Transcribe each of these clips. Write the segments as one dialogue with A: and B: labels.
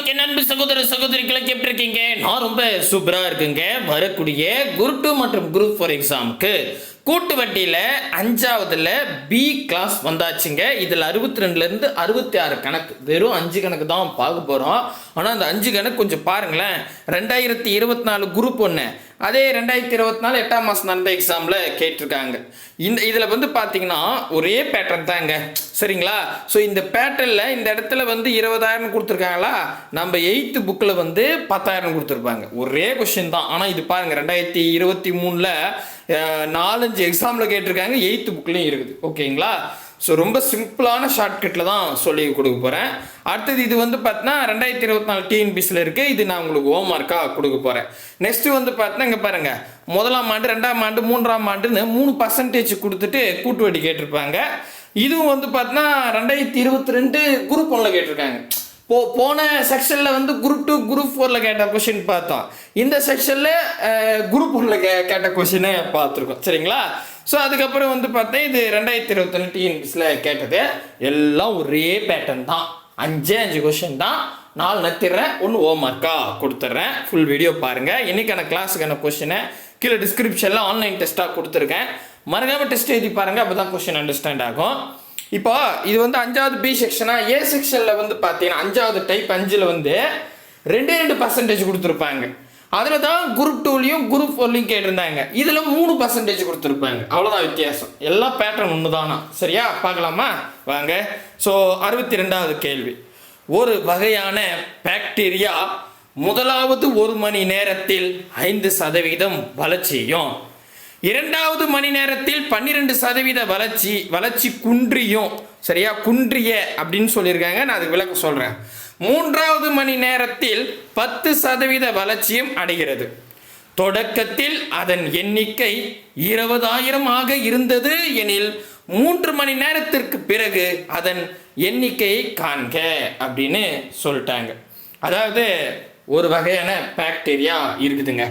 A: Okay நண்பு சகோதர சகோதரிகளுக்கு எப்படி இருக்கீங்க? நான் ரொம்ப சூப்பரா இருக்குங்க. வரக்கூடிய குரூப் 2 மற்றும் குரூப் 4 எக்ஸாமுக்கு கூட்டு வட்டியில் 5வதுல பி கிளாஸ் வந்தாச்சுங்க. இதில் 62லேருந்து 66 கணக்கு, வெறும் 5 கணக்கு தான் பார்க்க போகிறோம். ஆனால் அந்த 5 கணக்கு கொஞ்சம் பாருங்களேன். 2024 குரூப் 1, அதே 2024 8ஆம் மாதம் நடந்த எக்ஸாமில் கேட்டிருக்காங்க. இதில் வந்து பார்த்தீங்கன்னா ஒரே பேட்டர்ன் தாங்க, சரிங்களா? ஸோ இந்த பேட்டர்னில் இந்த இடத்துல வந்து 20,000 கொடுத்துருக்காங்களா, நம்ம 8th புக்கில் வந்து 10,000 கொடுத்துருப்பாங்க. ஒரே கொஸ்டின் தான். ஆனால் இது பாருங்கள், 2023ல் 4-5 எக்ஸாமில் கேட்டிருக்காங்க, 8th புக்லேயும் இருக்குது. ஓகேங்களா? ஸோ ரொம்ப சிம்பிளான ஷார்ட்கட்டில் தான் சொல்லி கொடுக்க போகிறேன். அடுத்தது இது வந்து பார்த்தீங்கன்னா 2024 டிஎன்பிசியில் இருக்குது. இது நான் உங்களுக்கு ஹோம் ஒர்க்காக கொடுக்க போகிறேன். நெக்ஸ்ட்டு வந்து பார்த்தீங்கன்னா இங்கே பாருங்கள், 1ஆம் ஆண்டு 2ஆம் ஆண்டு 3ஆம் ஆண்டுன்னு 3% கொடுத்துட்டு கூட்டு வட்டி கேட்டிருப்பாங்க. இதுவும் வந்து பார்த்தீங்கன்னா 2022 குரூப் 1ல் கேட்டிருக்காங்க. போன செக்ஷனில் வந்து குரூப் 2 குரூப் 4ல் கேட்ட கொஷின் பார்த்தோம். இந்த செக்ஷனில் குரூப் 1ல் கேட்ட கொஷினை பார்த்துருக்கோம், சரிங்களா? ஸோ அதுக்கப்புறம் வந்து பார்த்தா இது 2021 டிஎன்பிசியில் கேட்டது. எல்லாம் ஒரே பேட்டர்ன் தான். 5 கொஷின் தான். 4 நத்திடுறேன், 1 ஹோம் ஒர்க்காக கொடுத்துட்றேன். ஃபுல் வீடியோ பாருங்கள். இன்றைக்கான கிளாஸுக்கான கொஷினை கீழே டிஸ்கிரிப்ஷனில் ஆன்லைன் டெஸ்ட்டாக கொடுத்துருக்கேன். மறக்காமல் டெஸ்ட் எழுதி பாருங்கள், அப்போ தான் கொஷின் அண்டர்ஸ்டாண்ட் ஆகும். இப்போ இது வந்து 5வது பி செக்ஷனாக. ஏ செக்ஷனில் வந்து பார்த்தீங்கன்னா 5வது டைப் 5ல் வந்து 2% கொடுத்துருப்பாங்க. அதில் தான் குரூப் 2லையும் குரூப் 4லையும் கேட்டிருந்தாங்க. இதில் 3% கொடுத்துருப்பாங்க. அவ்வளோதான் வித்தியாசம். எல்லா பேட்டர்ன் ஒன்று தானா? சரியா? பார்க்கலாமா வாங்க. ஸோ 62வது கேள்வி. ஒரு வகையான பாக்டீரியா முதலாவது 1 மணி நேரத்தில் 5% வளர்ச்சியும், 2வது மணி நேரத்தில் 12% வளர்ச்சி குன்றியும், சரியா? குன்றிய அப்படின்னு சொல்லியிருக்காங்க. நான் அதுக்கு விளக்கம் சொல்கிறேன். 3வது மணி நேரத்தில் 10% வளர்ச்சியும் அடைகிறது. தொடக்கத்தில் அதன் எண்ணிக்கை 20,000 இருந்தது எனில் 3 மணி நேரத்திற்கு பிறகு அதன் எண்ணிக்கையை காண்க அப்படின்னு சொல்லிட்டாங்க. அதாவது ஒரு வகையான பாக்டீரியா இருக்குதுங்க.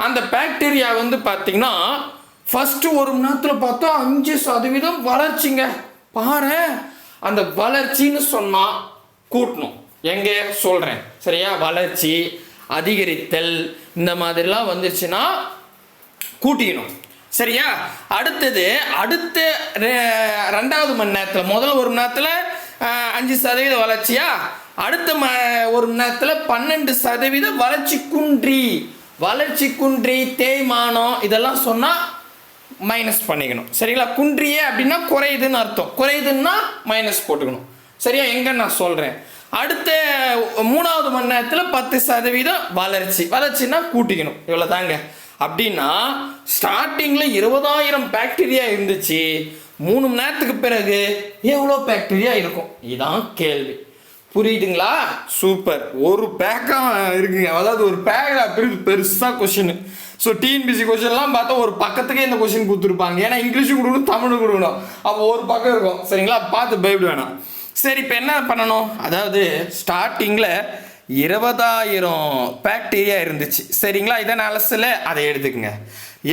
A: அந்த பாக்டீரியா வந்து பார்த்தீங்கன்னா ஃபஸ்ட்டு 1 மணி நேரத்தில் பார்த்தா 5% வளர்ச்சிங்க. பாரு, அந்த வளர்ச்சின்னு சொன்னால் கூட்டணும். எங்கே சொல்கிறேன், சரியா? வளர்ச்சி, அதிகரித்தல் இந்த மாதிரிலாம் வந்துருச்சுன்னா கூட்டிக்கணும், சரியா? அடுத்த 2வது மணி நேரத்தில், முதல்ல 1 மணி நேரத்தில் 5% வளர்ச்சியா, அடுத்த 1 மணி நேரத்தில் 12% வளர்ச்சி குன்றி தேய்மானம் இதெல்லாம் சொன்னால் மைனஸ் பண்ணிக்கணும், சரிங்களா? குன்றிய அப்படின்னா குறையுதுன்னு அர்த்தம். குறையுதுன்னா மைனஸ் போட்டுக்கணும், சரியா? எங்க நான் சொல்கிறேன். அடுத்த 3வது மணி நேரத்தில் 10% வளர்ச்சின்னா கூட்டிக்கணும். இவ்வளோ தாங்க. அப்படின்னா ஸ்டார்டிங்கில் 20,000 பாக்டீரியா இருந்துச்சு. 3 மணி நேரத்துக்கு பிறகு எவ்வளோ பாக்டீரியா இருக்கும்? இதான் கேள்வி. புரியுதுங்களா? சூப்பர். ஒரு பேக்காக இருக்குங்க. அதாவது ஒரு பேக்காக பெருசாக கொஷின். ஸோ டிஎன்பிசி கொஷின்லாம் பார்த்தா ஒரு பக்கத்துக்கே இந்த கொஷின் கொடுத்துருப்பாங்க. ஏன்னா இங்கிலீஷும் கொடுக்கணும், தமிழும் கொடுக்கணும். அப்போ ஒரு பக்கம் இருக்கும், சரிங்களா? பார்த்து பயப்பட வேணாம். சரி, இப்போ என்ன பண்ணணும்? அதாவது ஸ்டார்டிங்கில் 20,000 பாக்டீரியா இருந்துச்சு, சரிங்களா? இதான் அலசில் அதை எடுத்துக்கங்க.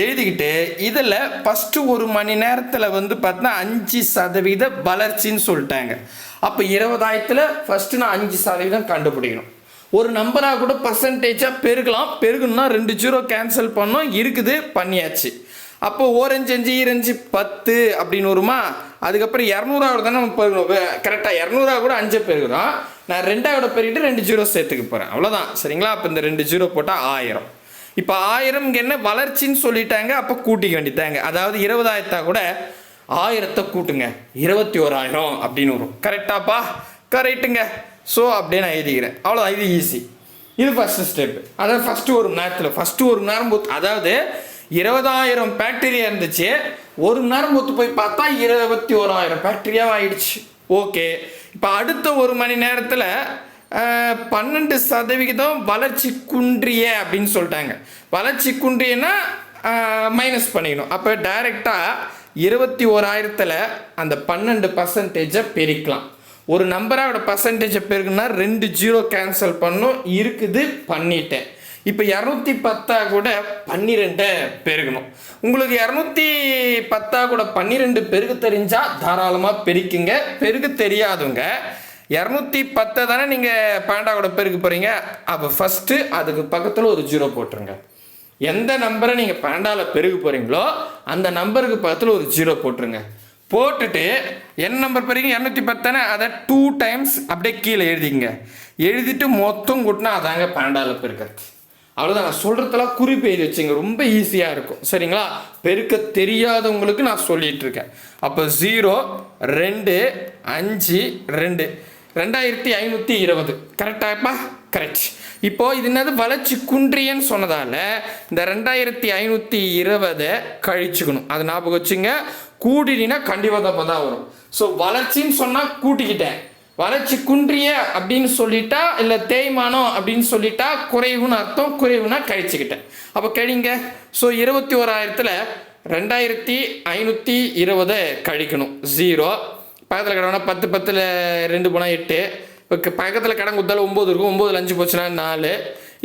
A: எழுதிக்கிட்டு இதில் ஃபஸ்ட்டு 1 மணி நேரத்தில் வந்து பார்த்தீங்கன்னா 5% வளர்ச்சின்னு சொல்லிட்டாங்க. அப்போ 20,000ல் ஃபஸ்ட்டு நான் 5% கண்டுபிடிக்கணும். ஒரு நம்பராக கூட பர்சன்டேஜாக பெருகலாம். பெருகணும்னா 2 0 கேன்சல் பண்ணோம். இருக்குது, பண்ணியாச்சு. அப்போ 1 5 2 10 அப்படின்னு வருமா? அதுக்கப்புறம் 200 தானே நம்ம பெருகணும். கரெக்டாக 200 கூட 5 பெருகிறோம். நான் 2 பெருகிட்டு 2 0 சேர்த்துக்க போகிறேன். அவ்வளோதான், சரிங்களா? அப்போ இந்த 2 0 போட்டால் 1000. இப்போ 1000 என்ன வளர்ச்சின்னு சொல்லிட்டாங்க. அப்போ கூட்டிக்க வேண்டியதாங்க. அதாவது 20,000 கூட 1000 கூட்டுங்க, 21,000 அப்படின்னு வரும். கரெக்டாப்பா? கரெக்டுங்க. ஸோ அப்படியே நான் எழுதிக்கிறேன். அவ்வளோதான், இது ஈஸி. இது ஃபஸ்ட்டு ஸ்டெப்பு. அதாவது ஃபஸ்ட்டு 1 மணி நேரத்தில் ஃபஸ்ட்டு 1 மணி நேரம் அதாவது 20,000 பாக்டீரியா இருந்துச்சு. 1 மணி நேரம் போய் பார்த்தா 21,000 பாக்டீரியா ஆயிடுச்சு. ஓகே. இப்போ அடுத்த 1 மணி நேரத்தில் 12% வளர்ச்சி குன்றிய அப்படின்னு சொல்லிட்டாங்க. வளர்ச்சி குன்றியன்னா மைனஸ் பண்ணிக்கணும். அப்போ டைரெக்டாக 21,000ல் அந்த 12% பெருக்கலாம். ஒரு நம்பரோட பர்சன்டேஜை பெருக்குன்னா 2 0 கேன்சல் பண்ணும். இருக்குது, பண்ணிட்டேன். இப்போ 210 கூட 12 பெருகணும். உங்களுக்கு 210 கூட 12 பெருக தெரிஞ்சால் தாராளமாக பெருக்குங்க. பெருக தெரியாதுங்க 210 தானே நீங்கள் பன்னெண்டாவோட பெருக்க போகிறீங்க. அப்போ ஃபஸ்ட்டு அதுக்கு பக்கத்தில் ஒரு 0 போட்டுருங்க. எந்த நம்பரை நீங்கள் பன்னெண்டாவில் பெருக்க போகிறீங்களோ அந்த நம்பருக்கு பக்கத்தில் ஒரு 0 போட்டுருங்க. போட்டுட்டு என்ன நம்பர் பெருங்க 210 தானே, அதை 2 டைம்ஸ் அப்படியே கீழே எழுதிங்க. எழுதிட்டு மொத்தம் கூட்டினா அதாங்க பன்னெண்டாவில் பெருக்கிறது. அவ்வளோதான். நான் சொல்கிறதெல்லாம் குறிப்பு எழுதி வச்சுங்க, ரொம்ப ஈஸியாக இருக்கும். சரிங்களா? பெருக்க தெரியாதவங்களுக்கு நான் சொல்லிட்டு இருக்கேன். அப்போ 0 2 5 2 2520 கரெக்டாப்பா? கரெக்ட். இப்போ இது என்னது வளர்ச்சி குன்றியன்னு சொன்னதால இந்த 2520 கழிச்சுக்கணும். அது ஞாபகம் வச்சுங்க. கூட்டினா கண்டிப்பாக தான் வரும். ஸோ வளர்ச்சின்னு சொன்னால் கூட்டிக்கிட்டேன், வளர்ச்சி குன்றிய அப்படின்னு சொல்லிட்டா இல்லை தேய்மானம் அப்படின்னு சொல்லிட்டா குறைவுன்னு அர்த்தம், குறைவுனா கழிச்சுக்கிட்டேன். அப்போ கழிங்க. ஸோ 21,000ல் 2520 கழிக்கணும். 0 பக்கத்தில் கடவுனா 10 10ல் 2 போனால் 8. இப்போ பக்கத்தில் கடன் கொடுத்தாலும் 9 இருக்கும். 9ல் 5 போச்சுன்னா 4.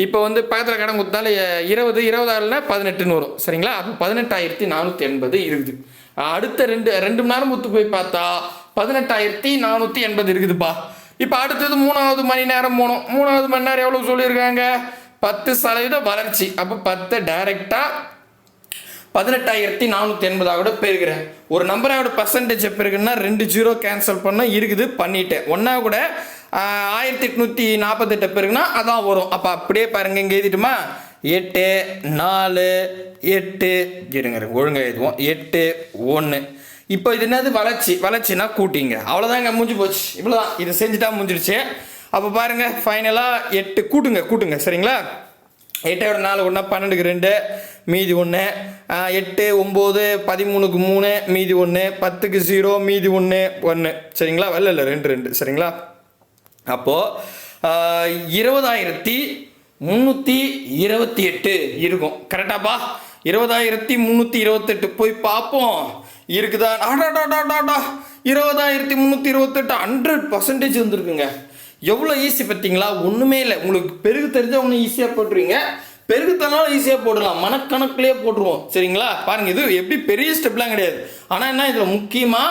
A: இப்போ வந்து பக்கத்தில் கடன் கொடுத்தாலும் 20 26ல் 18ன்னு வரும். சரிங்களா? அப்போ 18,480 இருக்குது. அடுத்த ரெண்டு மணி நேரம் முத்து போய் பார்த்தா 18,480 இருக்குதுப்பா. இப்போ அடுத்தது 3வது மணி நேரம் போகணும். 3வது மணி நேரம் எவ்வளோ சொல்லியிருக்காங்க? 10% வளர்ச்சி. அப்போ 10 டைரெக்டாக 18,480 கூட பெருகிறேன். ஒரு நம்பரோட பர்சன்டேஜ் பெருகுன்னா 2 0 கேன்சல் பண்ண இருக்குது, பண்ணிட்டேன். ஒன்றா கூட 1848 பெருகுனா அதான் வரும். அப்போ அப்படியே பாருங்க, இங்கே எழுதிட்டுமா 8 4 8 இருங்க ஒழுங்காக எழுதுவோம் 8 1. இப்போ இது என்னது வளர்ச்சினா கூட்டிங்க. அவ்வளோதாங்க, முடிஞ்சு போச்சு. இவ்வளோதான். இது செஞ்சுட்டா முடிஞ்சிருச்சு. அப்போ பாருங்க ஃபைனலாக 8 கூட்டுங்க. சரிங்களா? 8 4 1 12க்கு 2 மீதி 1, 8 9 13க்கு 3 மீதி 1, 10க்கு 0 மீதி 1 1. சரிங்களா? இல்லை 2 சரிங்களா? அப்போது 20,328 இருக்கும். கரெக்டாப்பா? 20,328 போய் பார்ப்போம் இருக்குதா? 20,328 100% வந்துருக்குங்க. எவ்வளோ ஈஸி பார்த்தீங்களா? ஒன்றுமே இல்லை. உங்களுக்கு பெருகு தெரிஞ்சால் ஒன்றும் ஈஸியாக போட்டுருவீங்க, பெருகுத்தனாலும் ஈஸியாக போடலாம், மனக்கணக்கிலே போட்டுருவோம். சரிங்களா? பாருங்கள், இது எப்படி பெரிய ஸ்டெப்லாம் கிடையாது. ஆனால் என்ன, இதில் முக்கியமாக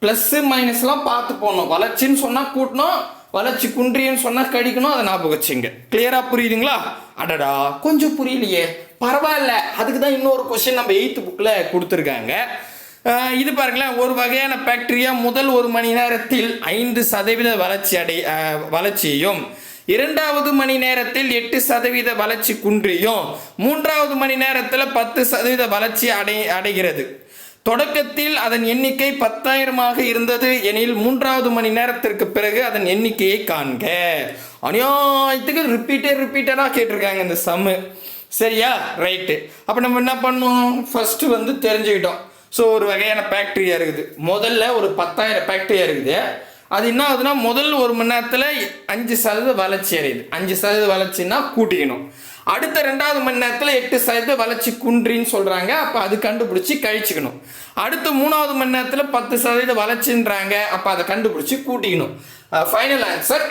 A: ப்ளஸ்ஸு மைனஸ்லாம் பார்த்து போடணும். வளர்ச்சின்னு சொன்னால் கூட்டணும், வளர்ச்சி குன்றியன்னு சொன்னால் கடிக்கணும். அதை ஞாபகம் வச்சுங்க. கிளியராக புரியுதுங்களா? அடடா கொஞ்சம் புரியலையே, பரவாயில்ல. அதுக்கு தான் இன்னொரு கொஸ்டின் நம்ம 8th புக்கில் கொடுத்துருக்காங்க. இது பாருங்களேன், ஒரு வகையான பாக்டீரியா முதல் 1 மணி நேரத்தில் 5% வளர்ச்சியையும், 2வது மணி நேரத்தில் 8% வளர்ச்சி குன்றியும், 3வது மணி நேரத்தில் 10% வளர்ச்சி அடைகிறது. தொடக்கத்தில் அதன் எண்ணிக்கை 10,000 இருந்தது எனில் 3வது மணி நேரத்திற்கு பிறகு அதன் எண்ணிக்கையை காண்க. அநியாயத்துக்கு ரிப்பீட்டடாக கேட்டிருக்காங்க இந்த சம்மு. சரியா? ரைட்டு. அப்போ நம்ம என்ன பண்ணோம்? ஃபர்ஸ்ட் வந்து தெரிஞ்சுக்கிட்டோம். ஸோ ஒரு வகையான பாக்டீரியா இருக்குது. முதல்ல ஒரு 10,000 பாக்டீரியா இருக்குது. அது என்ன ஆகுதுன்னா முதல் 1 மணி நேரத்தில் 5% வளர்ச்சி அடையுது. 5% வளர்ச்சின்னா கூட்டிக்கணும். அடுத்த 2வது மணி நேரத்தில் 8% வளர்ச்சி குன்றின்னு சொல்கிறாங்க. அப்போ அது கண்டுபிடிச்சி கழிச்சிக்கணும். அடுத்த 3வது மணி நேரத்தில் 10% வளர்ச்சின்றாங்க. அப்போ அதை கண்டுபிடிச்சி கூட்டிக்கணும். Final answer.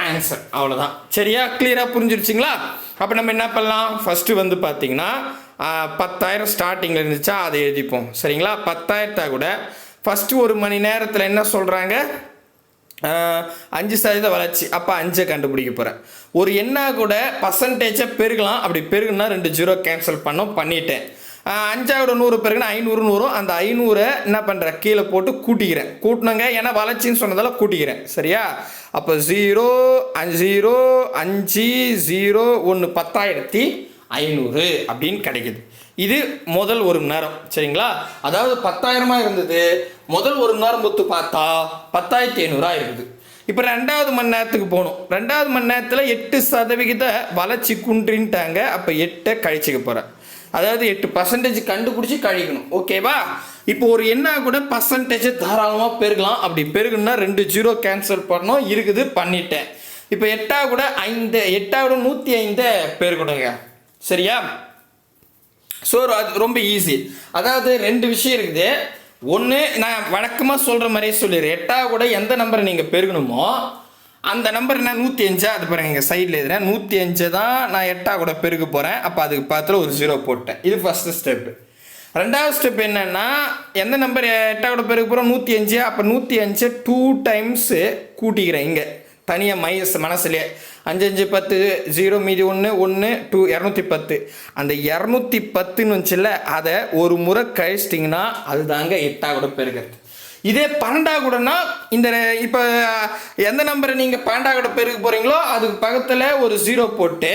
A: அவ்வளோதான். சரியா? கிளியராக புரிஞ்சிருச்சிங்களா? அப்போ நம்ம என்ன பண்ணலாம்? ஃபஸ்ட்டு வந்து பார்த்தீங்கன்னா 10,000 ஸ்டார்டிங்கில் இருந்துச்சா அதை எழுதிப்போம். சரிங்களா? 10,000 கூட ஃபஸ்ட்டு 1 மணி நேரத்தில் என்ன சொல்கிறாங்க? 5% வளர்ச்சி. அப்போ 5 கண்டுபிடிக்க போகிறேன். ஒரு எண்ணா கூட பர்சன்டேஜை பெருகலாம். அப்படி பெருகுனா 2 0 கேன்சல் பண்ணிட்டேன். 5 100 பெருகுனா 500ன்னு வரும். அந்த 500 என்ன பண்ணுறேன்? கீழே போட்டு கூட்டினங்க. ஏன்னா வளர்ச்சின்னு சொன்னதால கூட்டிக்கிறேன். சரியா? அப்போ 0 0 5 0 1 10,500 அப்படின்னு கிடைக்குது. இது முதல் 1 மணி நேரம். சரிங்களா? அதாவது 10,000 இருந்தது, முதல் 1 மணி நேரம் பொத்து பார்த்தா 10,500 இருக்குது. இப்போ 2வது மணி நேரத்துக்கு போகணும். 2வது மணி நேரத்தில் 8% வளர்ச்சி குன்றின்ட்டாங்க. அப்போ 8 கழிச்சிக்க போகிறேன். அதாவது 8% கண்டுபிடிச்சி கழிக்கணும். ஓகேவா? இப்போ ஒரு என்ன கூட பர்சன்டேஜ் தாராளமாக பெருகலாம். அப்படி பெருகுன்னா 2 0 கேன்சல் பண்ணோம். இருக்குது, பண்ணிட்டேன். இப்போ 8 கூட 105 பெருகணுங்க. சரியா? ஸோ அது ரொம்ப ஈஸி. அதாவது 2 விஷயம் இருக்குது. ஒன்று, நான் வழக்கமாக சொல்கிற மாதிரியே சொல்லிடுறேன். 8 கூட எந்த நம்பரை நீங்கள் பெருகணுமோ அந்த நம்பர் என்ன 105. அது பாருங்க, இங்கே சைடில் எழுதுறேன். 105 தான் நான் 8 கூட பெருக போகிறேன். அப்போ அதுக்கு பக்கத்தில் ஒரு 0 போட்டேன். இது ஃபஸ்ட்டு ஸ்டெப்பு. 2வது ஸ்டெப் என்னென்னா, எந்த நம்பர் 8 கூட பெருக போகிறோம்? 105. அப்போ 105 2 டைம்ஸு கூட்டிக்கிறேன். இங்கே தனியாக மனசுலேயே 5 5 10 0 மீதி 1 1 2 210. அந்த 210ன்னு வந்துச்சுல்ல, அதை ஒரு முறை கழிச்சிட்டிங்கன்னா அதுதாங்க 8ஆக பெருகிறது. இதே 12ஆகனா இந்த இப்போ எந்த நம்பரை நீங்கள் 12ஆக பெருக்க போகிறீங்களோ அதுக்கு பக்கத்தில் ஒரு 0 போட்டு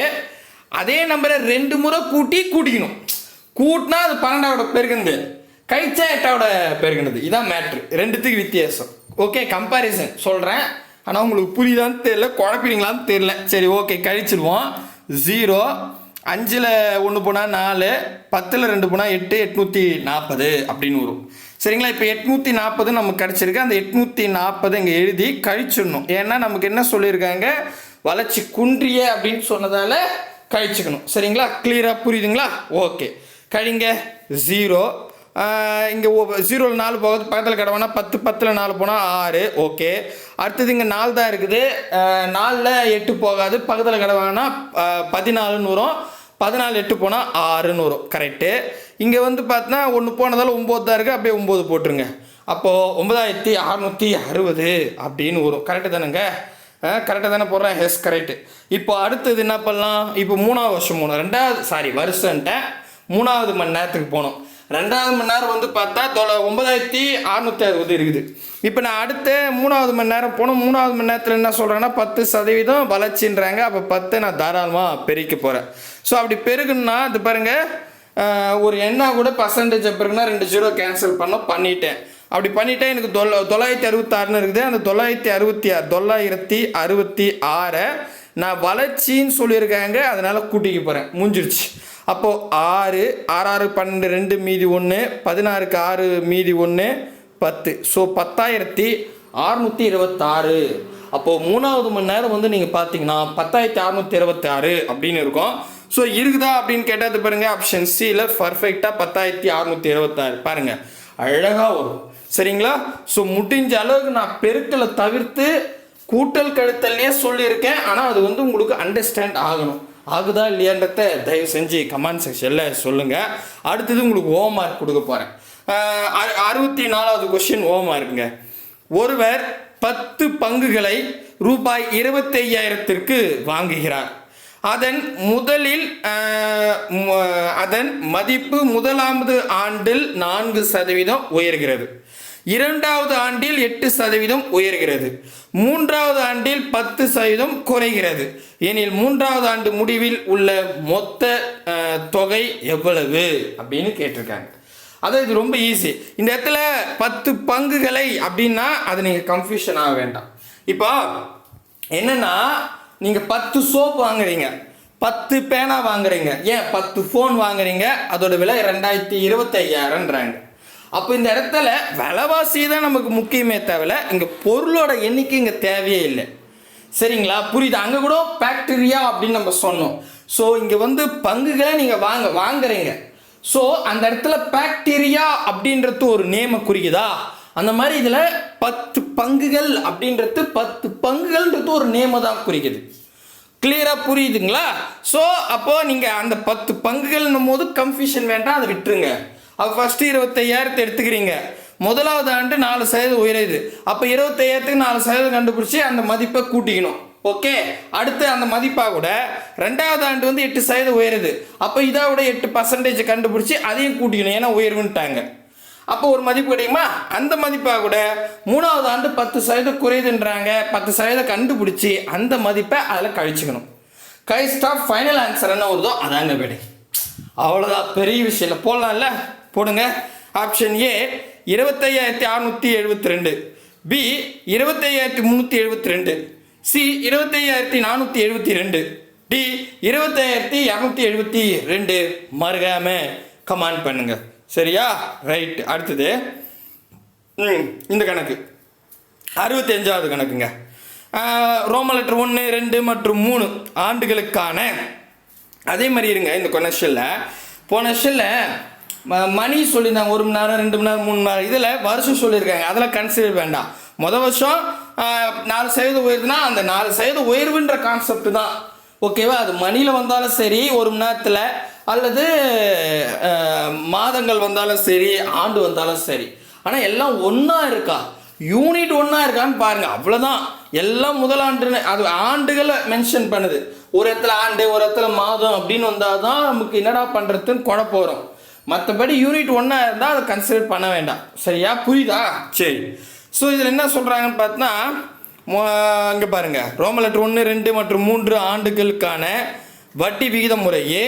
A: அதே நம்பரை 2 முறை கூட்டிக்கணும். கூட்டினா அது 12ஆக பெருகுது, கழிச்சா 8ஆக பெருகுனது. இதான் மேட்ரு, ரெண்டுத்துக்கு வித்தியாசம். ஓகே, கம்பேரிசன் சொல்கிறேன், ஆனால் உங்களுக்கு புரியுதான்னு தெரியல, குழப்பிங்களான்னு தெரியல. சரி, ஓகே, கழிச்சிடுவோம். 0 5ல் 1 போனால் 4, 10ல் 2 போனால் 8, 840 அப்படின்னு வரும். சரிங்களா? இப்போ 840 நமக்கு கிடச்சிருக்கு. அந்த 840 இங்கே எழுதி கழிச்சிடணும். ஏன்னா நமக்கு என்ன சொல்லியிருக்காங்க, வளர்ச்சி குன்றிய அப்படின்னு சொன்னதால் கழிச்சுக்கணும். சரிங்களா? கிளியராக புரியுதுங்களா? ஓகே, கழிங்க. 0 இங்கே 0ல் 4 போகுது, பக்கத்தில் கிடவோன்னா 10, 10ல் 4 போனால் 6. ஓகே, அடுத்தது இங்கே 4 தான் இருக்குது, 4ல் 8 போகாது, பக்கத்தில் கிடவாங்கன்னா 14ன்னு வரும், 14 8 போனால் 6ன்னு வரும். கரெக்டு. இங்கே வந்து பார்த்தீங்கன்னா 1 போனதால் 9 தான் இருக்குது, அப்படியே 9 போட்டுருங்க. அப்போது 9660 அப்படின்னு வரும். கரெக்டு தானேங்க? கரெக்டாக தானே போடுறேன்? Yes, correct. இப்போ அடுத்தது என்ன பண்ணலாம்? இப்போ 3ஆவது வருஷம் போகணும். வருஷன்ட்ட 3ஆவது மணி நேரத்துக்கு போகணும். 2வது மணி நேரம் வந்து பார்த்தா 9660 இருக்குது. இப்போ நான் அடுத்த 3ஆவது மணி நேரம் போகணும். 3ஆவது மணி நேரத்தில் என்ன சொல்கிறேன்னா 10% வளர்ச்சின்றாங்க. அப்போ 10 நான் தாராளமாக பெருக்க போகிறேன். ஸோ அப்படி பெருகுன்னா இது பாருங்கள், ஒரு எண்ணா கூட பர்சன்டேஜ் பெருகுனா 2 0 கேன்சல் பண்ணிட்டேன். அப்படி பண்ணிட்டேன், எனக்கு 966ன்னு இருக்குது. அந்த 966 நான் வளர்ச்சின்னு சொல்லியிருக்காங்க, அதனால் கூட்டிக்க போகிறேன். முடிஞ்சிருச்சு. அப்போது 6 6 12 2 மீதி 1, 16க்கு 6 மீதி 1 10. ஸோ 10626. அப்போது 3ஆவது மணி நேரம் வந்து நீங்கள் பார்த்தீங்கன்னா 10626 அப்படின்னு இருக்கும். ஸோ இருக்குதா அப்படின்னு கேட்டது பாருங்கள், ஆப்ஷன் சியில் பர்ஃபெக்டாக 10626 பாருங்கள், அழகாக வரும். சரிங்களா? ஸோ முடிஞ்ச அளவுக்கு நான் பெருக்கலை தவிர்த்து கூட்டல் கழுத்தல்லையே சொல்லியிருக்கேன். ஆனால் அது வந்து உங்களுக்கு அண்டர்ஸ்டாண்ட் ஆகணும். ஆகுதா இல்லையான்றத தயவு செஞ்சு கமெண்ட் செக்ஷனில் சொல்லுங்கள். அடுத்தது உங்களுக்கு ஹோம் மார்க் கொடுக்க போகிறேன். 64வது கொஸ்டின் ஹோம் மார்க்குங்க. ஒருவர் 10 பங்குகளை ரூபாய் 25,000க்கு வாங்குகிறார். அதன் மதிப்பு முதலாவது ஆண்டில் 4% உயர்கிறது, 2வது ஆண்டில் 8% உயர்கிறது, 3வது ஆண்டில் 10% குறைகிறது எனில் 3வது ஆண்டு முடிவில் உள்ள மொத்த தொகை எவ்வளவு அப்படின்னு கேட்டிருக்காங்க. அதாவது இது ரொம்ப ஈஸி. இந்த இடத்துல 10 பங்குகளை அப்படின்னா அது நீங்கள் கன்ஃபியூஷன் ஆக வேண்டாம். இப்போ என்னன்னா, நீங்கள் 10 சோப் வாங்குறீங்க, 10 பேனா வாங்குறீங்க, ஏன் 10 ஃபோன் வாங்குறீங்க, அதோட விலை 2025,000ன்றாங்க. அப்போ இந்த இடத்துல விலைவாசி தான் நமக்கு முக்கியமே தவிர இங்கே பொருளோட எண்ணிக்கை இங்கே தேவையே இல்லை. சரிங்களா? புரியுது? அங்கே கூட பாக்டீரியா அப்படின்னு நம்ம சொன்னோம். ஸோ இங்கே வந்து பங்குகளை நீங்கள் வாங்குறீங்க. ஸோ அந்த இடத்துல பாக்டீரியா அப்படின்றது ஒரு நேமை குறிக்குதா? அந்த மாதிரி இதில் 10 பங்குகள் அப்படின்றது 10 பங்குகள்ன்றது ஒரு நேமை தான் குறிக்குது. கிளியராக புரியுதுங்களா? ஸோ அப்போது நீங்கள் அந்த 10 பங்குகள்னும் போது கன்ஃபியூஷன் வேண்டாம், அதை விட்டுருங்க. அப்போ ஃபஸ்ட்டு 25,000 எடுத்துக்கிறீங்க, முதலாவது ஆண்டு 4% உயருது. அப்போ 25,000க்கு 4% கண்டுபிடிச்சி அந்த மதிப்பை கூட்டிக்கணும். ஓகே, அடுத்து அந்த மதிப்பாக கூட 2வது ஆண்டு வந்து 8% உயருது. அப்போ இதை விட 8% கண்டுபிடிச்சி அதையும் கூட்டிக்கணும், ஏன்னா உயர்வுன்ட்டாங்க. அப்போ ஒரு மதிப்பு கிடைக்குமா? அந்த மதிப்பாக கூட 3வது ஆண்டு 10% குறையுதுன்றாங்க, 10% கண்டுபிடிச்சி அந்த மதிப்பை அதில் கழிச்சுக்கணும். கழிச்சிட்டா ஃபைனல் ஆன்சர் என்ன வருதோ அதாங்க விடை. அவ்வளோதான், பெரிய விஷயம் இல்லை. போடலாம்ல? போடுங்க. Option A 25,672, B 25,372, C 25,472, D 25,272. மறக்காம கமெண்ட் பண்ணுங்க. சரியா? ரைட். அடுத்தது இந்த கணக்கு 65வது கணக்குங்க. ரோமன் லெட்டர் 1 2 மற்றும் 3 ஆண்டுகளுக்கான அதே மாதிரி இருங்க. இந்த போன ஷெல்லில் மணி சொல்லியிருந்தாங்க, 1 மணி நேரம் 2 மணி நேரம் 3 மணி நேரம். இதில் வருஷம் சொல்லியிருக்காங்க, அதெல்லாம் கன்சிடர் வேண்டாம். வருஷம் 4% உயர்வுனா அந்த 4% உயர்வுன்ற கான்செப்ட் தான். ஓகேவா? அது மணியில் வந்தாலும் சரி, 1 மணி நேரத்தில், அல்லது மாதங்கள் வந்தாலும் சரி, ஆண்டு வந்தாலும் சரி. ஆனால் எல்லாம் ஒன்றா இருக்கா, யூனிட் ஒன்றா இருக்கான்னு பாருங்கள். அவ்வளோதான். எல்லாம் முதலாண்டுன்னு அது ஆண்டுகளை மென்ஷன் பண்ணுது. ஒரு இடத்துல ஆண்டு, ஒரு இடத்துல மாதம் அப்படின்னு வந்தால் தான் நமக்கு என்னடா பண்ணுறதுன்னு குழப்பம் வரும். மற்றபடி யூனிட் 1 இருந்தால் அதை கன்சிடர் பண்ண வேண்டாம். சரியா, புரியுதா? சரி. ஸோ இதில் என்ன சொல்கிறாங்கன்னு பார்த்தா, இங்கே பாருங்கள், ரோமன் லெட்டர் 1, 2 மற்றும் 3 ஆண்டுகளுக்கான வட்டி விகித முறையே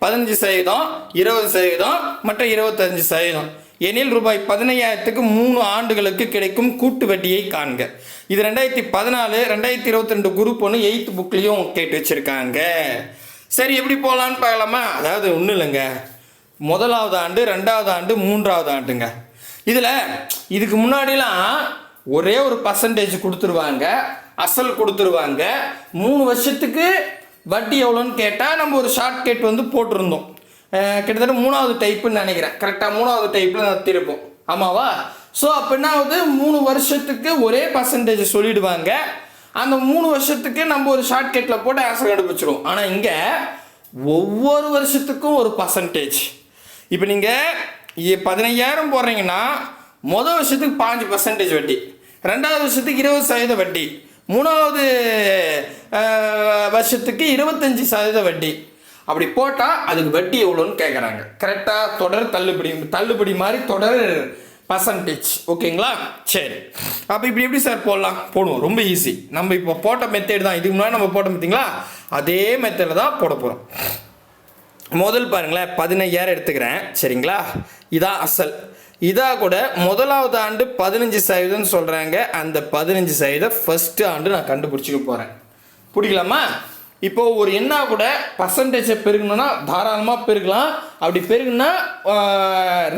A: 15%, 20% மற்றும் 25%. எனில் ரூபாய் 15,000க்கு 3 ஆண்டுகளுக்கு கிடைக்கும் கூட்டு வட்டியை காண்க. இது 2014, 2022 குரூப் 1 8th புக்லேயும் கேட்டு வச்சுருக்காங்க. சரி, எப்படி போகலான்னு பார்க்கலாமா? அதாவது ஒன்றும் இல்லைங்க, முதலாவது ஆண்டு, 2வது ஆண்டு, 3வது ஆண்டுங்க. இதில் இதுக்கு முன்னாடிலாம் ஒரே ஒரு பர்சன்டேஜ் கொடுத்துருவாங்க, அசல் கொடுத்துருவாங்க. 3 வருஷத்துக்கு வட்டி எவ்வளோன்னு கேட்டால் நம்ம ஒரு ஷார்ட்கட் வந்து போட்டிருந்தோம். கிட்டத்தட்ட 3வது டைப்புன்னு நினைக்கிறேன். கரெக்டாக 3வது டைப்பில் நடத்திருப்போம். ஆமாவா? ஸோ அப்படின்னா வந்து 3 வருஷத்துக்கு ஒரே பர்சன்டேஜ் சொல்லிடுவாங்க. அந்த 3 வருஷத்துக்கு நம்ம ஒரு ஷார்ட்கட்டில் போட்டு ஆன்சர் கண்டுபிடிச்சிடுவோம். ஆனால் இங்கே ஒவ்வொரு வருஷத்துக்கும் ஒரு பர்சன்டேஜ். இப்போ நீங்கள் 15,000 போடுறீங்கன்னா மொதல் வருஷத்துக்கு 5% வட்டி, 2வது வருஷத்துக்கு 20% வட்டி, 3வது வருஷத்துக்கு 25% வட்டி. அப்படி போட்டால் அதுக்கு வட்டி எவ்வளோன்னு கேட்குறாங்க. கரெக்டாக தொடர் தள்ளுபடி மாதிரி தொடர் பர்சன்டேஜ். ஓகேங்களா? சரி, அப்போ இப்படி எப்படி சார் போடுவோம்? ரொம்ப ஈஸி. நம்ம இப்போ போட்ட மெத்தேட் தான். இதுக்கு முன்னாடி நம்ம போட்ட பார்த்தீங்களா, அதே மெத்தடில் தான் போட போகிறோம். முதல் பாருங்களேன், 15,000 எடுத்துக்கிறேன். சரிங்களா? இதான் அசல். இதாக கூட முதலாவது ஆண்டு 15% சொல்கிறாங்க. அந்த 15% ஃபஸ்ட்டு ஆண்டு நான் கண்டுபிடிச்சிக்க போகிறேன். பிடிக்கலாமா? இப்போ ஒரு என்ன கூட பர்சன்டேஜை பெருகணும்னா தாராளமாக பெருகலாம். அப்படி பெருகுனா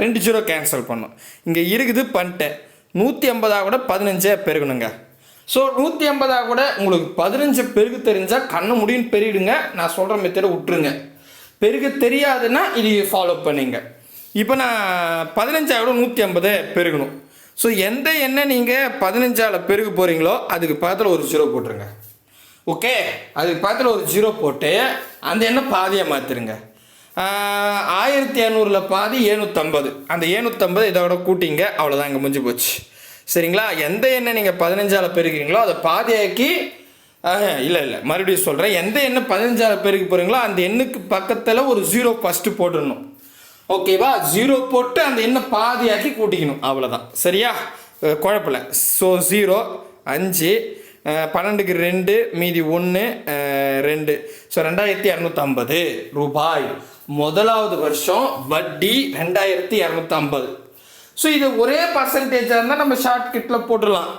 A: 2 0 கேன்சல் பண்ணும். இங்கே இருக்குது பண்ணிட்டேன். 150 கூட 15 பெருகணுங்க. ஸோ 150 கூட உங்களுக்கு 15 பெருகு தெரிஞ்சால் கண்ணை முடியும் பெருகிடுங்க. நான் சொல்கிற மெத்தடை விட்டுருங்க. பெருக தெரியாதுன்னா இது ஃபாலோ பண்ணிங்க. இப்போ நான் 15 கூட 150 பெருகணும். ஸோ எந்த எண்ணெய் நீங்கள் 15 பெருக போகிறீங்களோ அதுக்கு பக்கத்தில் ஒரு 0 போட்டுருங்க. ஓகே, அதுக்கு பக்கத்தில் ஒரு 0 போட்டு அந்த எண்ணெய் பாதியாக மாற்றிருங்க. 1200 பாதி 750. அந்த 750 இதோட கூட்டிங்க. அவ்வளோதான், இங்கே முடிஞ்சு போச்சு. சரிங்களா? எந்த எண்ணெய் நீங்கள் 15 பெருகிறீங்களோ அதை பாதியாக்கி, இல்லை மறுபடியும் சொல்கிறேன், எந்த எண்ணெய் 15 பெருகி போகிறீங்களோ அந்த எண்ணுக்கு பக்கத்தில் ஒரு 0 ஃபஸ்ட்டு போட்டுடணும். ஓகேவா? 0 போட்டு அந்த எண்ணெய் பாதியாக்கி கூட்டிக்கணும். அவ்வளோதான். சரியா? குழப்பில்ல. ஸோ 0, 5, 12க்கு 2, மீதி 1, 2. ஸோ 2250 ரூபாய். முதலாவது வருஷம் வட்டி 2250. ஸோ இது ஒரே பர்சன்டேஜாக இருந்தால் நம்ம ஷார்ட்கட்டில் போட்டுடலாம்.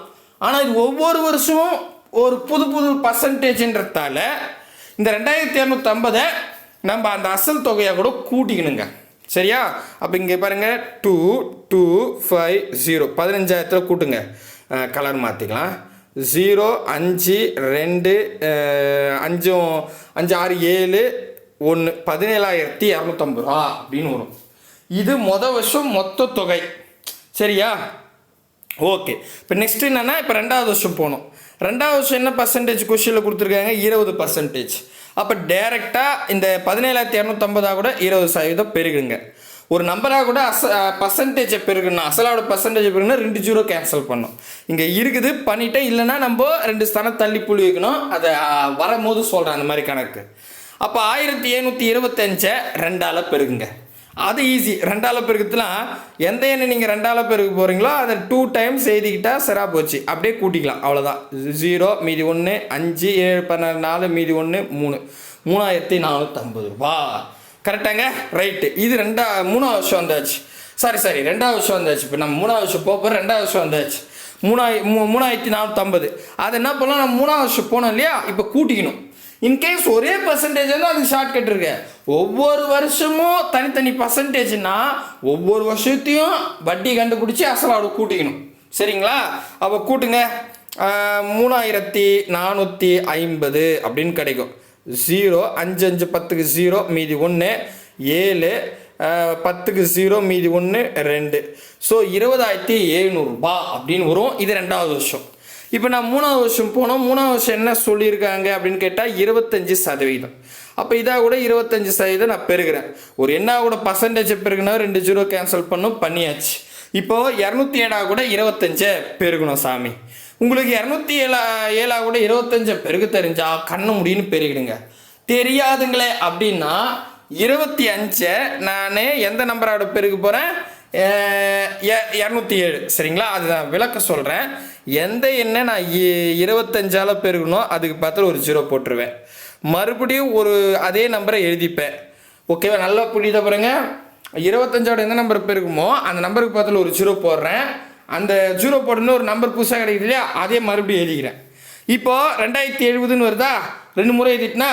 A: ஆனால் இது ஒவ்வொரு வருஷமும் ஒரு புது பர்சன்டேஜ்ன்றதால இந்த 2250 நம்ம அந்த அசல் தொகையாக கூட கூட்டிக்கணுங்க. சரியா? அப்போ இங்கே பாருங்கள், 2 2 5 0. 15,000 கூட்டுங்க. கலர் மாற்றிக்கலாம். 0 5 2 5 5 6 7 1 17,250 ரூபா அப்படின்னு வரும். இது வருஷம் மொத்த தொகை. சரியா? ஓகே. இப்போ நெக்ஸ்ட் என்னென்னா, இப்போ 2வது வருஷம் போகணும். 2வது வருஷம் என்ன பர்சன்டேஜ் கொஸ்டினில் கொடுத்துருக்காங்க? 20%. அப்போ டேரெக்டாக இந்த 17,250 கூட 20% பெருகுங்க. ஒரு நம்பராக கூட பர்சன்டேஜை பெருகுன்னா, அசலோட பர்சன்டேஜ் பெருகுன்னா 2 0 கேன்சல் பண்ணும். இங்கே இருக்குது பண்ணிட்டேன். இல்லைன்னா நம்ம 2 ஸ்தானம் தள்ளி புள்ளி வைக்கணும். அதை வரும்போது சொல்கிறேன் அந்த மாதிரி கணக்கு. அப்போ 1725 2ஆல் பெருகுங்க. அது ஈஸி. 2ஆல் பெருக்குதுலாம் எந்த எண்ணெய் நீங்கள் 2ஆல் பெருக்க போகிறீங்களோ அதை 2 டைம்ஸ் எழுதிக்கிட்டால் சரியாக போச்சு. அப்படியே கூட்டிக்கலாம். அவ்வளோதான். 0 மீதி 1, 5 7 14 4 மீதி 1 3. 3450 ரூபா. கரெக்டாங்க? ரைட்டு. இது 3வது வருஷம் வந்தாச்சு. சாரி 2வது வருஷம் வந்தாச்சு. இப்போ நம்ம 3வது வருஷம் போகிறோம். 2வது வருஷம் வந்தாச்சு. 3450. அது என்ன பண்ணலாம், நம்ம 3வது வருஷம் போனோம் இல்லையா, இப்போ கூட்டிக்கணும். இன்கேஸ் ஒரே பர்சன்டேஜ் தான் அதுக்கு ஷார்ட்கட் இருக்கு. ஒவ்வொரு வருஷமும் தனித்தனி பர்சன்டேஜ்னா ஒவ்வொரு வருஷத்தையும் வட்டி கண்டுபிடிச்சி அசலோட கூட்டிக்கணும். சரிங்களா? அப்போ கூட்டுங்க. 3450 அப்படின்னு கிடைக்கும். 0 5 5 10க்கு 0 மீதி 1 7 10க்கு 0 மீதி 1 2. ஸோ 20,700 ரூபா அப்படின்னு வரும். இது 2வது வருஷம். இப்போ நான் 3வது வருஷம் போனோம். 3வது வருஷம் என்ன சொல்லியிருக்காங்க அப்படின்னு கேட்டால் 25%. அப்போ இதாக கூட 25% நான் பெருகிறேன். ஒரு என்ன கூட பர்சன்டேஜை பெருகுனா 2 0 கேன்சல் பண்ணியாச்சு. இப்போது 207 கூட 25 பெருகணும் சாமி. உங்களுக்கு 207 கூட 25 பெருக்க தெரிஞ்சா கண்ணு முடின்னு பெருகிடுங்க. தெரியாதுங்களே அப்படின்னா 25 நான் எந்த நம்பரோட பெருக்க போகிறேன், 207 சரிங்களா. அதுதான் விளக்க சொல்கிறேன். எந்த எண்ணை நான் 25ஆல் பெருகணும் அதுக்கு பார்த்து ஒரு 0 போட்டுருவேன். மறுபடியும் அதே நம்பரை எழுதிப்பேன். ஓகேவா, நல்லா புரியுதா பாருங்க. 25ஓட எந்த நம்பர் பெருகுமோ அந்த நம்பருக்கு பார்த்துல ஒரு 0 போடுறேன். அந்த 0 போடணும் ஒரு நம்பர் புதுசாக கிடைக்குது இல்லையா, அதே மறுபடியும் எழுதிக்கிறேன். இப்போ 2070ன்னு வருதா, 2 முறை எழுதிட்டுனா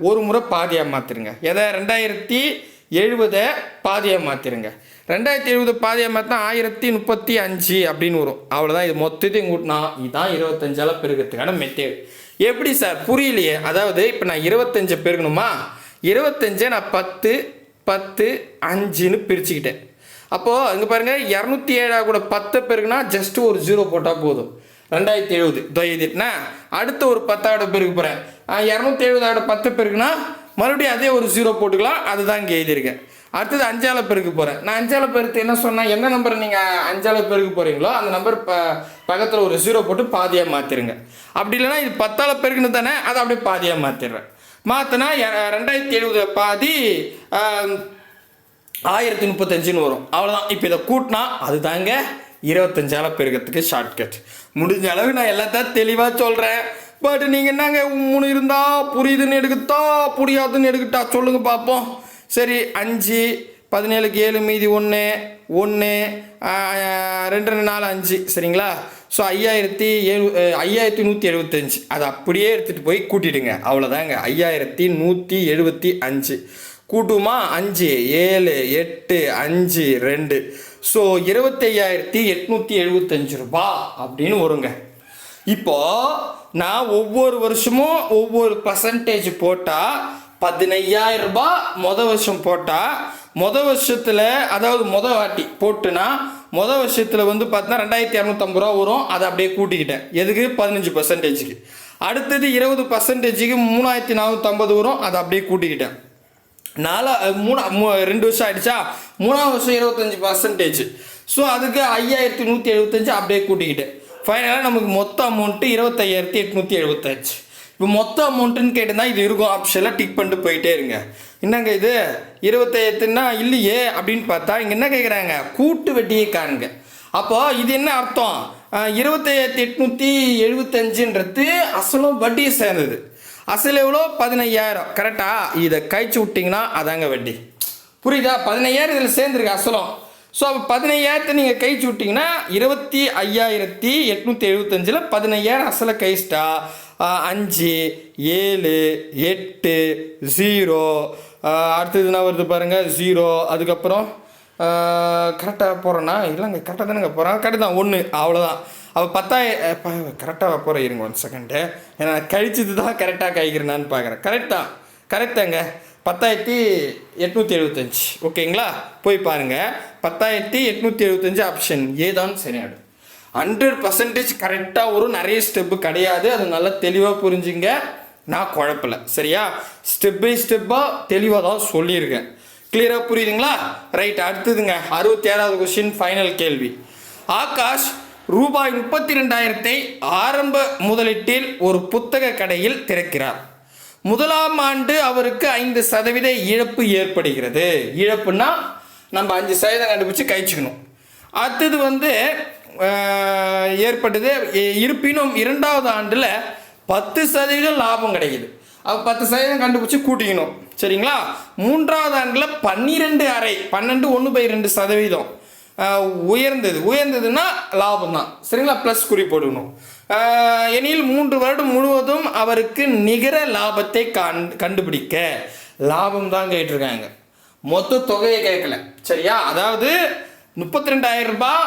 A: ஒரு முறை பாதியாக மாற்றிருங்க. எதை 2070 பாதியாக மாற்றிருங்க. 2070 பாதியாக மாற்றினா 1035 அப்படின்னு வரும். அவ்வளோதான். இது மொத்தத்தையும் கூட்டினா இதுதான் 25ஆல் பெருக்கிறதுக்கான மெத்தேட். எப்படி சார் புரியலையே? அதாவது இப்போ நான் 25 பெருக்கணுமா, 25 நான் 10 10 5ன்னு பிரிச்சுக்கிட்டேன். அப்போது இங்கே பாருங்கள், 207 கூட 10 பெருக்குனா ஜஸ்ட் ஒரு 0 போட்டால் போதும். 2070 எழுதிட்டுனா அடுத்த ஒரு 10 பெருக்க போகிறேன். 270 10 பெருக்குனா மறுபடியும் அதே ஒரு 0 போட்டுக்கலாம். அதுதான் இங்கே எழுதியிருக்கேன். அடுத்தது 5ஆல் பெருக்க போகிறேன். நான் 5ஆல் பெருத்து என்ன சொன்னால், எந்த நம்பரை நீங்கள் 5ஆல் பெருக்க போகிறீங்களோ அந்த நம்பர் பக்கத்தில் ஒரு 0 போட்டு பாதியாக மாற்றிடுங்க. அப்படி இல்லைனா இது 10ஆல் பெருக்குன்னு தானே, அதை அப்படியே பாதியாக மாற்றிடுறேன். மாற்றினா 2070 பாதி 1035ன்னு வரும். அவ்வளோதான். இப்போ இதை கூட்டினா அதுதாங்க 25ஆல் பெருக்கிறதுக்கு ஷார்ட்கட். முடிஞ்ச அளவு நான் எல்லாத்தையும் தெளிவாக சொல்கிறேன். பட் நீங்கள் என்னங்க 3 இருந்தால் புரியுதுன்னு எடுக்கட்டா புரியாதுன்னு எடுக்கட்டா சொல்லுங்கள் பார்ப்போம். சரி, 5 17க்கு 7 மீதி 1 1 2 4 5 சரிங்களா. ஸோ 5175 அதை அப்படியே எடுத்துகிட்டு போய் கூட்டிடுங்க. அவ்வளோதாங்க, 5175 கூட்டுமா 5 7 8 5 2. ஸோ 25,875 ரூபா அப்படின்னு வருங்க. இப்போது நான் ஒவ்வொரு வருஷமும் ஒவ்வொரு பர்சன்டேஜ் போட்டால் 15,000 ரூபாய் மொதல் வருஷம் போட்டால், மொதல் வருஷத்தில் அதாவது மொதல் வாட்டி போட்டுனா மொதல் வருஷத்தில் வந்து பார்த்தீங்கன்னா 2,250 ரூபா வரும். அதை அப்படியே கூட்டிக்கிட்டேன். எதுக்கு? 15%. அடுத்தது 20%க்கு 3,450 வரும். அதை அப்படியே கூட்டிக்கிட்டேன். 2 வருஷம் ஆகிடுச்சா, 3ஆவது வருஷம் 25%. ஸோ அதுக்கு 5,175 அப்படியே கூட்டிக்கிட்டேன். ஃபைனலாக நமக்கு மொத்த அமௌண்ட்டு 25,875. இப்போ மொத்த அமௌண்ட்டுன்னு கேட்டுதான் இது இருக்கும். ஆப்ஷனில் டிக் பண்ணிட்டு போயிட்டே இருங்க. என்னங்க இது 28ன்னா இல்லையே அப்படின்னு பார்த்தா இங்கே என்ன கேட்குறாங்க, கூட்டு வட்டியை காணுங்க. அப்போ இது என்ன அர்த்தம், 25,875ன்றது அசலும் வட்டியை சேர்ந்தது. அசல் எவ்வளோ? 15,000 கரெக்டா. இதை கழிச்சு விட்டிங்கன்னா அதாங்க வட்டி. புரியுதா? 15,000 இதில் சேர்ந்துருக்கு அசலும். ஸோ அப்போ 15,000 நீங்கள் கழிச்சு விட்டிங்கன்னா 25,875ல் 15,000 அசலை கழிச்சிட்டா 5 7 8 0. அடுத்தது என்ன வருது பாருங்கள், 0. அதுக்கப்புறம் கரெக்டாக போகிறேன்னா இல்லைங்க, கரெக்டாக தானேங்க போகிறேன். கரெக்டு தான் 1. அவ்வளோதான். அப்போ 10,000 கரெக்டாக போகிறேன். இருங்க 1 செகண்டு. ஏன்னா கழிச்சது தான் கரெக்டாக கழிக்கிறேன்னான்னு பார்க்குறேன். கரெக்டாங்க 10,875. ஓகேங்களா, போய் பாருங்கள். 10,875 ஆப்ஷன் ஏ தான் சரியாடும். 100% கரெக்டாக வரும். நிறைய ஸ்டெப்பு கிடையாது. அது நல்லா தெளிவாக புரிஞ்சுங்க. நான் குழப்பல சரியா. ஸ்டெப் பை ஸ்டெப்பாக தெளிவாக தான் சொல்லியிருக்கேன். கிளியராக புரியுதுங்களா? ரைட். அடுத்ததுங்க 67வது கொஸ்டின், ஃபைனல் கேள்வி. ஆகாஷ் ரூபாய் 32,000 ஆரம்ப முதலீட்டில் ஒரு புத்தக கடையில் திறக்கிறார். முதலாம் ஆண்டு அவருக்கு 5% இழப்பு ஏற்படுகிறது. இழப்புன்னா நம்ம 5% கண்டுபிடிச்சு கழிச்சுக்கணும். அடுத்தது வந்து ஏற்பட்டது. இருப்பினும் 2வது ஆண்டில் 10% லாபம் கிடைக்குது. அப்போ 10% கண்டுபிடிச்சி கூட்டிக்கணும் சரிங்களா. 3வது ஆண்டில் 12.5 12 1/2% உயர்ந்ததுன்னா லாபம் தான் சரிங்களா. ப்ளஸ் குறி போடணும். எனில் 3 வருடம் முழுவதும் அவருக்கு நிகர லாபத்தை கண்டுபிடிக்க. லாபம் தான் கேட்டிருக்காங்க, மொத்த தொகையை கேட்கல சரியா. அதாவது 32,000 ரூபாய்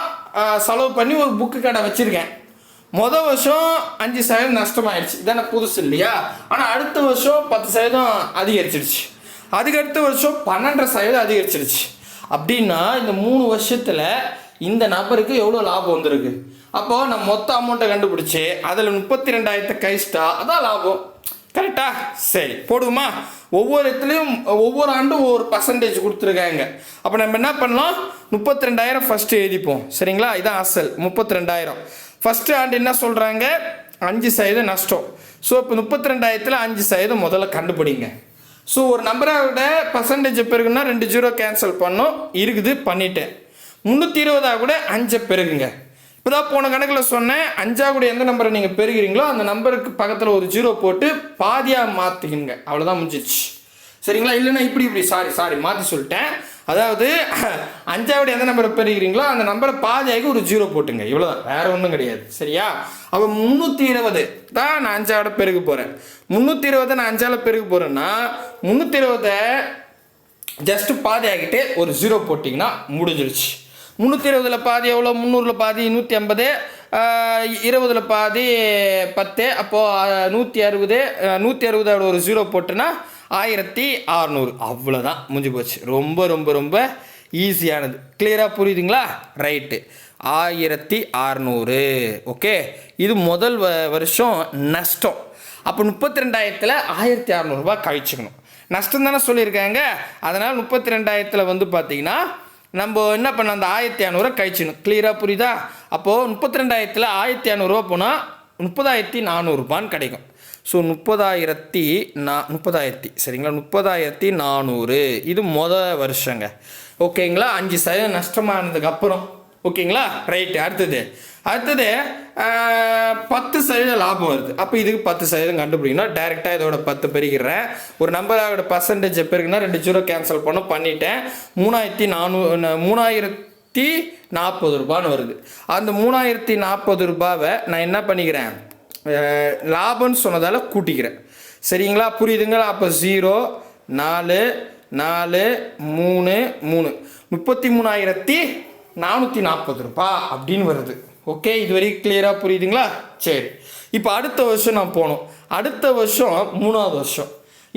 A: செலவு பண்ணி ஒரு புக்கு கடை வச்சுருக்கேன். மொதல் வருஷம் 5% நஷ்டமாயிடுச்சு. இதான புதுசு இல்லையா. ஆனால் அடுத்த வருஷம் 10% அதிகரிச்சிடுச்சு. அதுக்கடுத்த வருஷம் 12% அதிகரிச்சிடுச்சு. அப்படின்னா இந்த 3 வருஷத்தில் இந்த நபருக்கு எவ்வளோ லாபம் வந்திருக்கு. அப்போது நான் மொத்த அமௌண்ட்டை கண்டுபிடிச்சி அதில் 32,000 கழிச்சிட்டா அதான் லாபம். கரெக்டா? சரி போடுமா. ஒவ்வொரு இடத்துலையும் ஒவ்வொரு ஆண்டும் ஒவ்வொரு பர்சன்டேஜ் கொடுத்துருக்காங்க. அப்போ நம்ம என்ன பண்ணலாம், 32,000 ஃபஸ்ட்டு எழுதிப்போம் சரிங்களா. இதான் அசல் 32,000. ஃபஸ்ட்டு ஆண்டு என்ன சொல்கிறாங்க, 5% நஷ்டம். ஸோ இப்போ 32,000ல் 5% முதல்ல கண்டுபிடிங்க. ஸோ ஒரு நம்பரோட பர்சன்டேஜ் பெருகுன்னா 2 ஜீரோ கேன்சல் பண்ணோம், இருக்குது பண்ணிட்டேன். 320 கூட 5 பெருகுங்க. இப்போ தான் போன கணக்கில் சொன்னேன், 5 கூட எந்த நம்பரை நீங்கள் பெருகிறீங்களோ அந்த நம்பருக்கு பக்கத்தில் ஒரு ஜீரோ போட்டு பாதியாக மாற்றிக்கிங்க, அவ்வளோதான் முடிஞ்சிச்சு. சரிங்களா? இல்லைன்னா இப்படி சாரி மாற்றி சொல்லிட்டேன். அதாவது 5 கூட எந்த நம்பரை பெறுகிறீங்களோ அந்த நம்பரை பாதியாகி ஒரு ஜீரோ போட்டுங்க, இவ்வளோதான், வேறு ஒன்றும் கிடையாது. சரியா? அப்போ 320 தான் நான் 5 பெருக போகிறேன். 320 நான் 5 பெருக போகிறேன்னா 320 ஜஸ்ட் பாதி ஆகிட்டு ஒரு ஜீரோ போட்டிங்கன்னா முடிஞ்சிருச்சு. 320ல் பாதி எவ்வளோ? 300ல் பாதி 150, 20ல் பாதி 10, அப்போது 160. 160 ஒரு ஜீரோ போட்டுன்னா 1600, அவ்வளோதான், முடிஞ்சு போச்சு. ரொம்ப ரொம்ப ரொம்ப ஈஸியானது. கிளியராக புரியுதுங்களா? ரைட்டு, 1600. ஓகே, இது முதல் வருஷம் நஷ்டம். அப்போ 32,000ல் 1600 கழிச்சுக்கணும். நஷ்டம் தானே சொல்லியிருக்காங்க, அதனால் 32,000ல் வந்து பார்த்தீங்கன்னா நம்ம என்ன பண்ண, அந்த 1500 கழிச்சிடணும். கிளியராக புரியுதா? அப்போது 32,000ல் 1500 போனால் 30,400 கிடைக்கும். ஸோ 30,000 சரிங்களா, 30,400 இது வருஷங்க. ஓகேங்களா? 5% நஷ்டமானதுக்கப்புறம். ஓகேங்களா? ரைட்டு. அடுத்தது 10% லாபம் வருது. அப்போ இதுக்கு 10% கண்டுபிடிக்கணும். டைரெக்டாக இதோட 10 பெருகிறேன். ஒரு நம்பரோட பர்சன்டேஜ் பெருகுனா 2 ஜீரோ கேன்சல் பண்ணிட்டேன். 3,040 வருது. அந்த 3,040 நான் என்ன பண்ணிக்கிறேன், லாபம்னு சொன்னதால் கூட்டிக்கிறேன். சரிங்களா? புரியுதுங்களா? அப்போ 0 4 4 3 3 33,440 அப்படின்னு வருது. ஓகே, இது வரைக்கும் கிளியராக புரியுதுங்களா? சரி, இப்போ அடுத்த வருஷம் நான் போகணும். அடுத்த வருஷம் 3வது வருஷம்.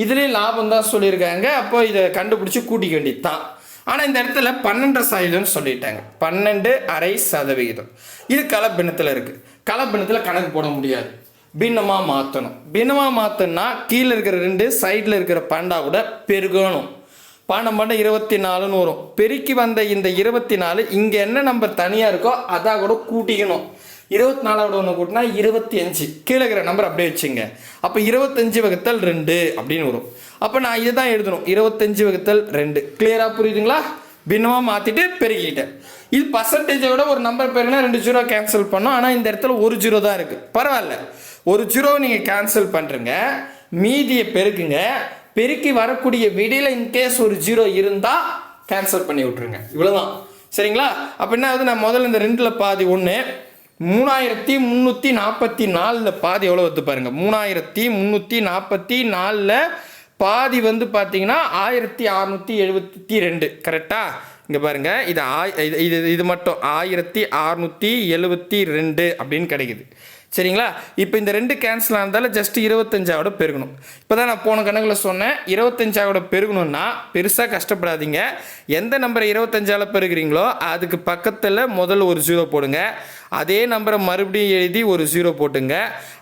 A: இதுலேயும் லாபம் தான் சொல்லியிருக்காங்க. அப்போ இதை கண்டுபிடிச்சி கூட்டிக்க வேண்டியது தான். ஆனால் இந்த இடத்துல 12% சொல்லிட்டாங்க. 12.5%. இது கலப்பினத்தில் இருக்குது. கலப்பினத்தில் கணக்கு போட முடியாது, பின்னமாக மாற்றணும். பின்னமாக மாற்றணும்னா கீழே இருக்கிற 2 சைடில் இருக்கிற 12 கூட பெருகணும். 12 24ன்னு வரும். பெருக்கி வந்த இந்த 24 இங்கே என்ன நம்பர் தனியாக இருக்கோ அதான் கூட கூட்டிக்கணும். 24 ஒன்று கூட்டினா 25. கீழே இருக்கிற நம்பர் அப்படியே வச்சுங்க. அப்போ 25/2 அப்படின்னு வரும். அப்போ நான் இதை தான் எழுதணும், 25/2. கிளியராக புரியுதுங்களா? பின்னமாக மாற்றிட்டு பெருகிட்டேன். இது பர்சன்டேஜை விட ஒரு நம்பர் பெருனா 2 ஜீரோ கேன்சல் பண்ணோம். ஆனால் இந்த இடத்துல ஒரு ஜீரோ தான் இருக்குது. பரவாயில்ல, ஒரு ஜீரோவை நீங்கள் கேன்சல் பண்ணுறங்க, மீதியை பெருக்குங்க. பெருக்கி வரக்கூடிய விடையில் இன்கேஸ் ஒரு ஜீரோ இருந்தால் கேன்சல் பண்ணி விட்ருங்க. இவ்வளோதான். சரிங்களா? அப்போ என்ன ஆகுது, நான் முதல்ல இந்த 2ல் பாதி 1, 3,344 பாதி எவ்வளோ வந்து பாருங்கள். 3,344 பாதி வந்து பார்த்தீங்கன்னா 1,672. கரெக்டாக? இங்கே பாருங்கள், இது மட்டும் 1,672 அப்படின்னு கிடைக்குது. சரிங்களா? இப்போ இந்த 2 கேன்சல் ஆனதால் ஜஸ்ட் 25 பெருகணும். இப்போ தான் நான் போன கணக்கில் சொன்னேன், 25 பெருகணும்னா பெருசாக கஷ்டப்படாதீங்க. எந்த நம்பரை 25 பெருகிறீங்களோ அதுக்கு பக்கத்தில் முதல்ல ஒரு ஜீரோ போடுங்க. அதே நம்பரை மறுபடியும் எழுதி ஒரு ஜீரோ போட்டுங்க.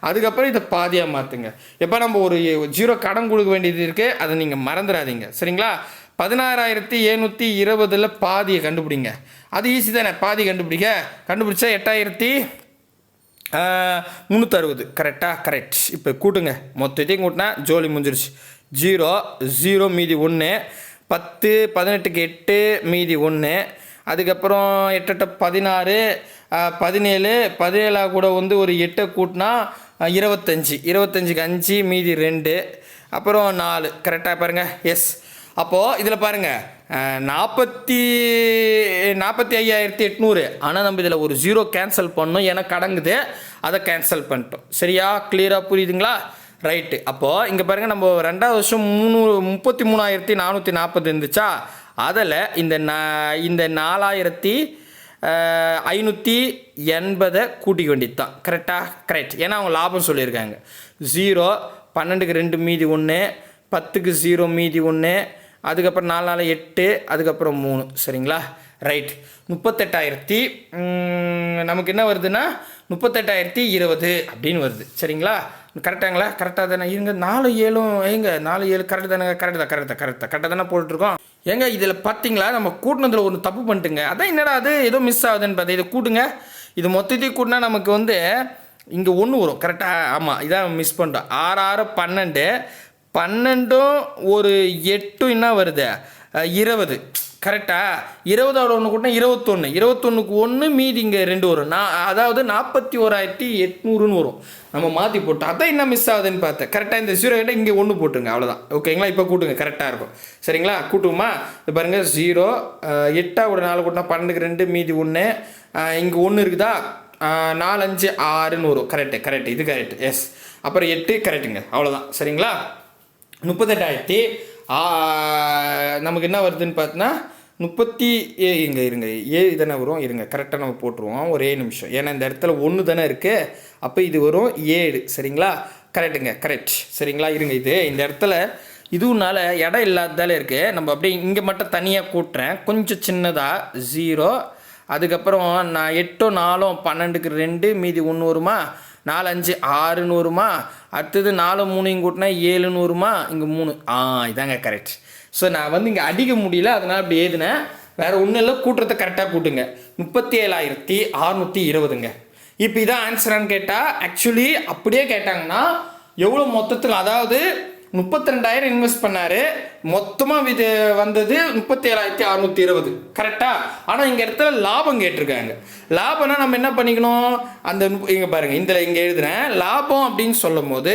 A: அதுக்கப்புறம் இதை பாதியாக மாற்றுங்க. எப்போ நம்ம ஒரு ஜீரோ கடன் கொடுக்க வேண்டியது இருக்குது, அதை நீங்கள் மறந்துடாதீங்க. சரிங்களா? 16,720 பாதியை கண்டுபிடிங்க. அது ஈஸி தானே, பாதி கண்டுபிடிச்சா 8,360. கரெக்டாக? கரெக்ட். இப்போ கூட்டுங்க, மொத்தத்தையும் கூட்டினா ஜோலி முடிஞ்சிருச்சு. 0 0 மீதி 1, 10 18க்கு 8 மீதி 1, அதுக்கப்புறம் 8 16 17 17 கூட வந்து ஒரு 8 கூட்டினா 25 25க்கு 5 மீதி 2, அப்புறம் 4. கரெக்டாக பாருங்கள்? எஸ். அப்போது இதில் பாருங்கள், 45,800. ஆனால் நம்ம இதில் ஒரு ஜீரோ கேன்சல் பண்ணோம், எனக்கு கடங்குது, அதை கேன்சல் பண்ணிட்டோம். சரியா? கிளியராக புரியுதுங்களா? ரைட்டு. அப்போது இங்கே பாருங்கள், நம்ம 2வது வருஷம் 33,440 இருந்துச்சா, அதில் இந்த 4,580 கூட்டிக்க வேண்டியது தான். கரெக்டாக? கரெக்ட். ஏன்னா அவங்க லாபம் சொல்லியிருக்காங்க. 0 12க்கு 2 மீதி 1, 10க்கு 0 மீதி 1, அதுக்கப்புறம் 4 4 8, அதுக்கப்புறம் 3. சரிங்களா? ரைட். 38,000 நமக்கு என்ன வருதுன்னா 38,020 அப்படின்னு வருது. சரிங்களா? கரெக்டாங்களா? கரெக்டாக தானே? இருங்க, 4 7 ஏங்க 4 7 கரெக்டு தானே? கரெக்டாக தானே போட்டுருக்கோம். ஏங்க இதில் பார்த்தீங்களா, நம்ம கூட்டினதில் ஒன்று தப்பு பண்ணிட்டுங்க. அதான் என்னடா அது ஏதோ மிஸ் ஆகுதுன்னு பார்த்தா, இதை கூட்டுங்க. இது மொத்தத்தையும் கூட்டினா நமக்கு வந்து இங்கே 1 வரும் கரெக்டாக. ஆமாம், இதான் மிஸ் பண்ணிட்டோம். 6 6 12, 12ம் ஒரு 8 என்ன வருது 20 கரெக்டாக. 20ஓட 1 கூட்டினா 21, 21க்கு 1 மீதி இங்கே 2 வரும். அதாவது 41,800ன்னு வரும். நம்ம மாற்றி போட்டோம். அதான் என்ன மிஸ் ஆகுதுன்னு பார்த்தேன். கரெக்டாக இந்த 0 கிட்ட இங்கே 1 போட்டுருங்க, அவ்வளோதான். ஓகேங்களா? இப்போ கூட்டுங்க, கரெக்டாக இருக்கும். சரிங்களா? கூட்டுமா? இது பாருங்கள் 0 8 ஒரு 4 கூட்டினா 12க்கு 2 மீதி 1, இங்கே 1 இருக்குதா, 4 5 6ன்னு வரும். கரெக்டு, இது கரெக்டு. எஸ், அப்புறம் 8 கரெக்டுங்க, அவ்வளோதான். சரிங்களா? 38,000 நமக்கு என்ன வருதுன்னு பார்த்தோன்னா 30 இங்கே இருங்க, தானே வரும். இருங்க, கரெக்டாக நம்ம போட்டுருவோம், ஒரே நிமிஷம். ஏன்னா இந்த இடத்துல 1 தானே இருக்குது, அப்போ இது வரும் 7. சரிங்களா? கரெக்டுங்க, கரெக்ட். சரிங்களா? இருங்க, இது இந்த இடத்துல இதுனால இடம் இல்லாததால இருக்குது. நம்ம அப்படியே இங்கே மட்டும் தனியாக கூட்டுறேன், கொஞ்சம் சின்னதாக 0. அதுக்கப்புறம் நான் 8 4 12க்கு 2 மீதி 1 வருமா, 4 5 6ன்னு வருமா, அடுத்தது 4 3 கூட்டினா 7ன்னு வருமா, இங்கே 3. இதாங்க கரெக்ட். ஸோ நான் வந்து இங்கே அடிக்க முடியல, அதனால் அப்படி எழுதினேன். வேறு ஒன்றும் இல்லை, கூட்டுறதை கரெக்டாக கூட்டுங்க. 37,620ங்க. இப்போ இதான் ஆன்சரான்னு கேட்டால், ஆக்சுவலி அப்படியே கேட்டாங்கன்னா எவ்வளோ மொத்தத்தில், அதாவது 32,000 இன்வெஸ்ட் பண்ணார், மொத்தமாக இது வந்தது 37,620 கரெக்டாக. ஆனால் இங்கே இடத்துல லாபம் கேட்டிருக்காங்க. லாபம்னா நம்ம என்ன பண்ணிக்கணும், அந்த இங்கே பாருங்கள், இங்கே எழுதுகிறேன் லாபம் அப்படின்னு சொல்லும் போது,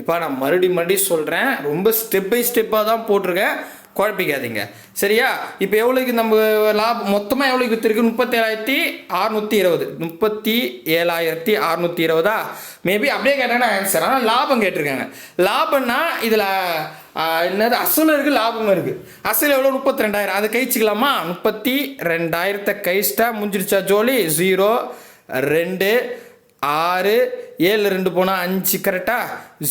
A: இப்போ நான் மறுபடியும் சொல்கிறேன், ரொம்ப ஸ்டெப் பை ஸ்டெப்பாக தான் போட்டிருக்கேன், குழப்பிக்காதீங்க. சரியா? இப்போ எவ்வளோக்கு நம்ம லாபம் மொத்தமாக எவ்வளோக்கு விற்றுருக்கு, 37,620, 37,620. மேபி அப்படியே கேட்டாங்கன்னா ஆன்சர். ஆனால் லாபம் கேட்டிருக்காங்க. லாபம்னா இதில் என்னது அசலும் இருக்குது, லாபமும் இருக்குது. அசல் எவ்வளோ, 32,000. அதை கழிச்சிக்கலாமா? 32,000 கழிச்சிட்டா முடிஞ்சிருச்சா ஜோலி. 0 2 6 7 2 போனால் 5 கரெக்டாக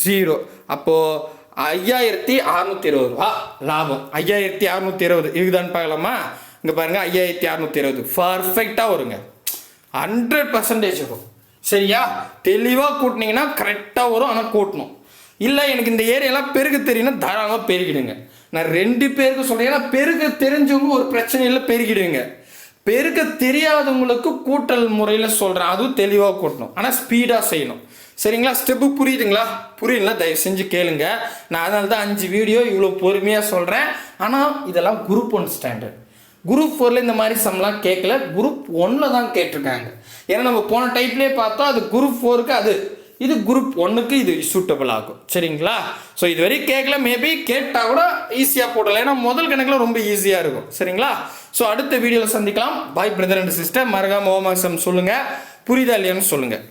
A: 0. அப்போது 5,620 லாபம். 5,620 இருக்குதான்னு பார்க்கலாமா? இங்கே பாருங்கள், 5,620 பர்ஃபெக்டாக வருங்க, 100% வரும். சரியா? தெளிவாக கூட்டினீங்கன்னா கரெக்டாக வரும். ஆனால் கூட்டணும் இல்லை, எனக்கு இந்த ஏரியாலாம் பெருக தெரியும்னா தாராளமாக பெருகிடுங்க. நான் 2 பேருக்கு சொல்கிறேன். ஏன்னா பெருக தெரிஞ்சவங்க ஒரு பிரச்சனை இல்லை, பெருகிடுங்க. பெருக்க தெரியாதவங்களுக்கு கூட்டல் முறையில் சொல்கிறேன், அதுவும் தெளிவாக கூட்டணும். ஆனால் ஸ்பீடாக செய்யணும். சரிங்களா? ஸ்டெப்பு புரியுதுங்களா? புரியல தயவு செஞ்சு கேளுங்க. நான் அதனால தான் 5 வீடியோ இவ்வளோ பொறுமையாக சொல்கிறேன். ஆனால் இதெல்லாம் குரூப் 1 ஸ்டாண்டர்ட். குரூப் 4ல் இந்த மாதிரி சம்லாம் கேட்கல, குரூப் 1ல் தான் கேட்டிருக்காங்க. ஏன்னா நம்ம போன டைப்லேயே பார்த்தோம், அது குரூப் 4க்கு, இது குரூப் 1க்கு இது சூட்டபிள் ஆகும். சரிங்களா? ஸோ இது வரைக்கும் கேட்கல, மேபி கேட்டால் கூட ஈஸியாக போடலாம். ஏன்னா முதல் கணக்கில் ரொம்ப ஈஸியாக இருக்கும். சரிங்களா? ஸோ அடுத்த வீடியோவில் சந்திக்கலாம். பாய் பிரதர் அண்ட் சிஸ்டர். மறக்காம ஹோம்ஒர்க் சொல்லுங்கள், புரியுதா இல்லையான்னு சொல்லுங்கள்.